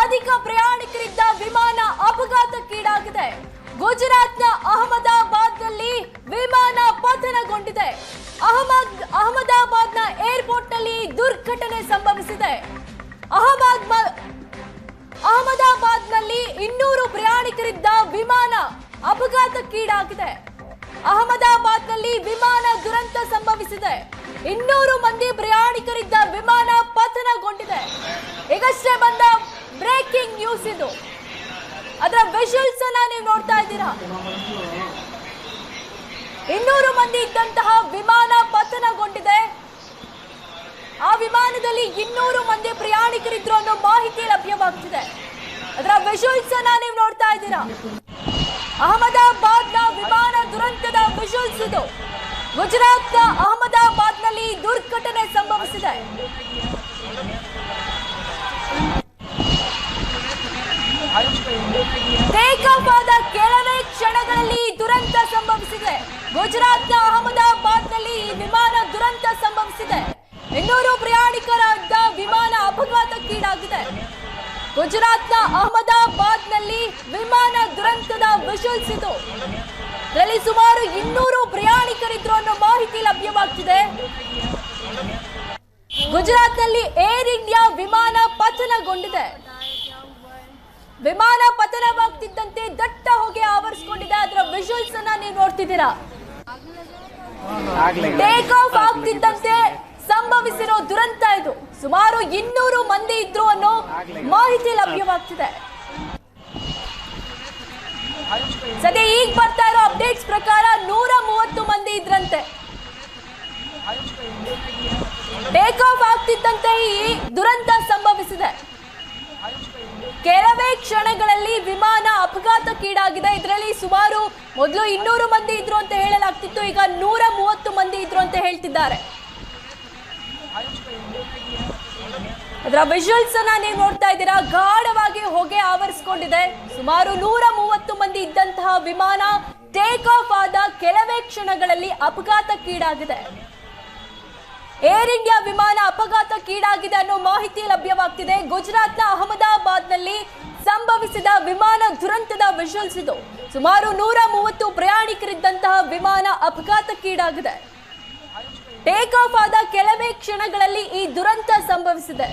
ಅಧಿಕ ಪ್ರಯಾಣಿಕರಿದ್ದ ವಿಮಾನ ಅಪಘಾತಕ್ಕೀಡಾಗಿದೆ. ಗುಜರಾತ್ನ ಅಹಮದಾಬಾದ್ನಲ್ಲಿ ವಿಮಾನ ಪತನಗೊಂಡಿದೆ. ಅಹಮದಾಬಾದ್ನ ಏರ್ಪೋರ್ಟ್ನಲ್ಲಿ ದುರ್ಘಟನೆ ಸಂಭವಿಸಿದೆ. ಅಹಮದಾಬಾದ್ನಲ್ಲಿ 200 ಪ್ರಯಾಣಿಕರಿದ್ದ ವಿಮಾನ ಅಪಘಾತಕ್ಕೀಡಾಗಿದೆ. ಅಹಮದಾಬಾದ್ನಲ್ಲಿ ವಿಮಾನ ದುರಂತ ಸಂಭವಿಸಿದೆ. 200 ಮಂದಿ ಪ್ರಯಾಣಿಕರಿದ್ದ ವಿಮಾನ ಪತನಗೊಂಡಿದೆ. ಈಗಷ್ಟೇ ಬಂದ ಬ್ರೇಕಿಂಗ್ ನ್ಯೂಸ್ ಇದು. ಅದರ ವಿಜುವಲ್ಸ್ ಅನ್ನ ನೀವು ನೋಡ್ತಾ ಇದ್ದೀರಾ. 200 ಮಂದಿ ಇದ್ದಂತಹ ವಿಮಾನ ಪತನಗೊಂಡಿದೆ. ಆ ವಿಮಾನದಲ್ಲಿ 200 ಮಂದಿ ಪ್ರಯಾಣಿಕರಿದ್ರು ಅನ್ನೋ ಮಾಹಿತಿ ಲಭ್ಯವಾಗ್ತಿದೆ. ಅದರ ವಿಜುವಲ್ಸ್ ಅನ್ನ ನೀವು ನೋಡ್ತಾ ಇದ್ದೀರಾ. ಅಹಮದಾಬಾದ್ನ ವಿಮಾನ ದುರಂತದ ವಿಜುವಲ್ಸ್ ಇದು. ಗುಜರಾತ್ನ ಅಹಮದಾಬಾದ್ನಲ್ಲಿ ದುರ್ಘಟನೆ ಸಂಭವಿಸಿದೆ. ಟೇಕ್ ಆಫ್ ಆದ ಕೆಲವೇ ಕ್ಷಣಗಳಲ್ಲಿ ದುರಂತ ಸಂಭವಿಸಿದೆ. ಗುಜರಾತ್ನ ಅಹಮದಾಬಾದ್ನಲ್ಲಿ ಈ ವಿಮಾನ ದುರಂತ ಸಂಭವಿಸಿದೆ. 200 ಪ್ರಯಾಣಿಕರಾದ ವಿಮಾನ ಅಪಘಾತಕ್ಕೀಡಾಗಿದೆ. ಗುಜರಾತ್ನ ಅಹಮದಾಬಾದ್ನಲ್ಲಿ ವಿಮಾನ ದುರಂತದ ವಿಜುವಲ್ಸ್ ಇದು. ಇದರಲ್ಲಿ ಸುಮಾರು 200 ಪ್ರಯಾಣಿಕರಿದ್ರು ಅನ್ನೋ ಮಾಹಿತಿ ಲಭ್ಯವಾಗ್ತಿದೆ. ಗುಜರಾತ್ನಲ್ಲಿ ಏರ್ ಇಂಡಿಯಾ ವಿಮಾನ ಪತನಗೊಂಡಿದೆ. ವಿಮಾನ ಪತನವಾಗ್ತಿದ್ದಂತೆ ದಟ್ಟ ಹೊಗೆ ಆವರಿಸಿಕೊಂಡಿದೆ. ಅದರ ವಿಜುವಲ್ಸ್ ಅನ್ನ ನೀವು ನೋಡ್ತಿದ್ದೀರಾ. ಟೇಕ್ ಆಫ್ ಆಗ್ತಿದ್ದಂತೆ ಸಂಭವಿಸಿರೋ ದುರಂತ ಇದು. ಸುಮಾರು 200 ಮಂದಿ ಇದ್ರು ಅನ್ನೋ ಮಾಹಿತಿ ಲಭ್ಯವಾಗ್ತಿದೆ. ಸದ್ಯ ಈಗ ಬರ್ತಾ ಇರೋ ಅಪ್ಡೇಟ್ಸ್ ಪ್ರಕಾರ 130 ಮಂದಿ ಇದ್ರಂತೆ. ಟೇಕ್ ಆಫ್ ಆಗ್ತಿದ್ದಂತೆ ಈ ದುರಂತ ಸಂಭವಿಸಿದೆ. ಕೆಲವೇ ಕ್ಷಣಗಳಲ್ಲಿ ವಿಮಾನ ಅಪಘಾತಕ್ಕೀಡಾಗಿದೆ. ಇದರಲ್ಲಿ ಸುಮಾರು ಮೊದಲು 200 ಮಂದಿ ಇದ್ರು ಅಂತ ಹೇಳಲಾಗ್ತಿತ್ತು. ಈಗ 130 ಮಂದಿ ಇದ್ರು ಅಂತ ಹೇಳ್ತಿದ್ದಾರೆ. ಅದರ ವಿಜುವಲ್ಸ್ ಅನ್ನ ನೀವು ನೋಡ್ತಾ ಇದ್ದೀರಾ. ಗಾಢವಾಗಿ ಹೊಗೆ ಆವರಿಸಿಕೊಂಡಿದೆ. ಸುಮಾರು 130 ಮಂದಿ ಇದ್ದಂತಹ ವಿಮಾನ ಟೇಕ್ ಆಫ್ ಆದ ಕೆಲವೇ ಕ್ಷಣಗಳಲ್ಲಿ ಅಪಘಾತಕ್ಕೀಡಾಗಿದೆ. ಏರ್ ಇಂಡಿಯಾ ವಿಮಾನ ಅಪಘಾತಕ್ಕೀಡಾಗಿದೆ ಅನ್ನೋ ಮಾಹಿತಿ ಲಭ್ಯವಾಗ್ತಿದೆ. ಗುಜರಾತ್ನ ಅಹಮದಾಬಾದ್ನಲ್ಲಿ ಸಂಭವಿಸಿದ ವಿಮಾನ ದುರಂತದ ವಿಜುವಲ್ಸ್ ಇದು. ಸುಮಾರು 130 ಪ್ರಯಾಣಿಕರಿದ್ದಂತಹ ವಿಮಾನ ಅಪಘಾತಕ್ಕೀಡಾಗಿದೆ. ಟೇಕ್ ಆಫ್ ಆದ ಕೆಲವೇ ಕ್ಷಣಗಳಲ್ಲಿ ಈ ದುರಂತ ಸಂಭವಿಸಿದೆ.